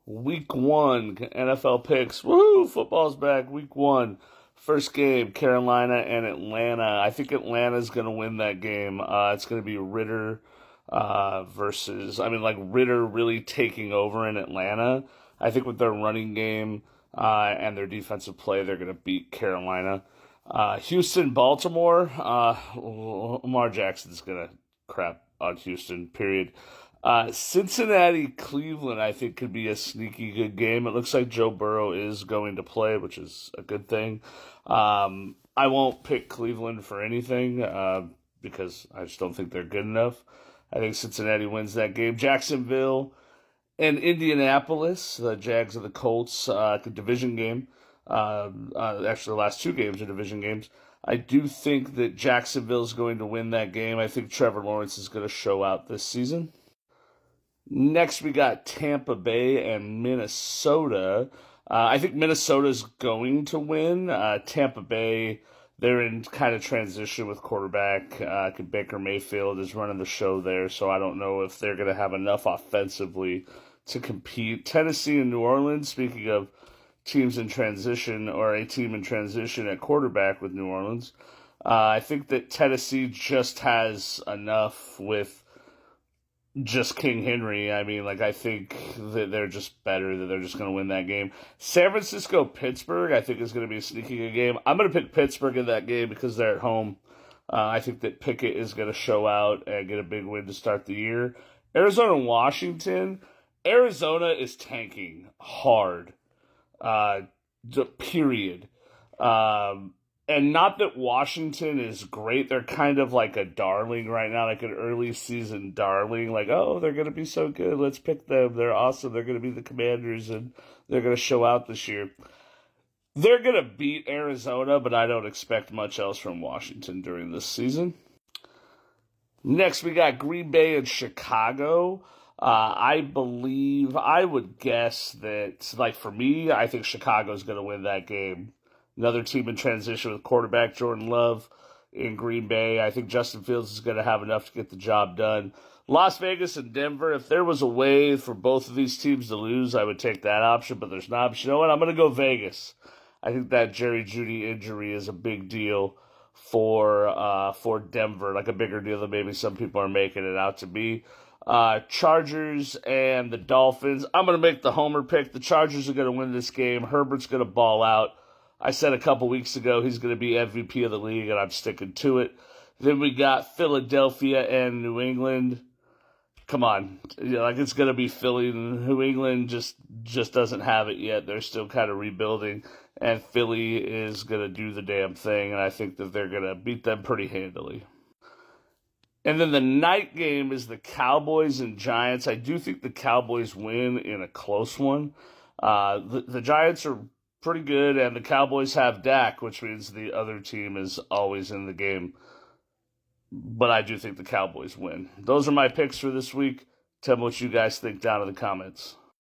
Week 1, NFL picks. Woo! Football's back. Week 1. First game, Carolina and Atlanta. I think Atlanta's going to win that game. It's going to be Ritter Ritter really taking over in Atlanta. I think with their running game and their defensive play, they're going to beat Carolina. Houston, Baltimore. Lamar Jackson's going to crap on Houston, period. Cincinnati, Cleveland, I think could be a sneaky good game. It looks like Joe Burrow is going to play, which is a good thing. I won't pick Cleveland for anything because I just don't think they're good enough. I think Cincinnati wins that game. Jacksonville and Indianapolis, the Jags of the Colts, division game. Actually, the last two games are division games. I do think that Jacksonville's going to win that game. I think Trevor Lawrence is going to show out this season. Next, we got Tampa Bay and Minnesota. I think Minnesota's going to win. Tampa Bay, they're in kind of transition with quarterback. Baker Mayfield is running the show there, so I don't know if they're going to have enough offensively to compete. Tennessee and New Orleans, speaking of teams in transition, or a team in transition at quarterback with New Orleans, I think that Tennessee just has enough with just King Henry. I think that they're just better, that they're just going to win that game. San Francisco, Pittsburgh, I think is going to be a sneaky good game. I'm going to pick Pittsburgh in that game because they're at home. I think that Pickett is going to show out and get a big win to start the year. Arizona, Washington. Arizona is tanking hard. Period. And not that Washington is great. They're kind of like a darling right now, like an early season darling. Like, oh, they're going to be so good. Let's pick them. They're awesome. They're going to be the Commanders, and they're going to show out this year. They're going to beat Arizona, but I don't expect much else from Washington during this season. Next, we got Green Bay and Chicago. I would guess that, for me, I think Chicago's going to win that game. Another team in transition with quarterback Jordan Love in Green Bay. I think Justin Fields is going to have enough to get the job done. Las Vegas and Denver, if there was a way for both of these teams to lose, I would take that option, but there's not. But you know what? I'm going to go Vegas. I think that Jerry Jeudy injury is a big deal for Denver, like a bigger deal than maybe some people are making it out to be. Chargers and the Dolphins. I'm going to make the homer pick. The Chargers are going to win this game. Herbert's going to ball out. I said a couple weeks ago he's going to be MVP of the league, and I'm sticking to it. Then we got Philadelphia and New England. Come on. It's going to be Philly. New England just doesn't have it yet. They're still kind of rebuilding, and Philly is going to do the damn thing, and I think that they're going to beat them pretty handily. And then the night game is the Cowboys and Giants. I do think the Cowboys win in a close one. The Giants are pretty good, and the Cowboys have Dak, which means the other team is always in the game. But I do think the Cowboys win. Those are my picks for this week. Tell me what you guys think down in the comments.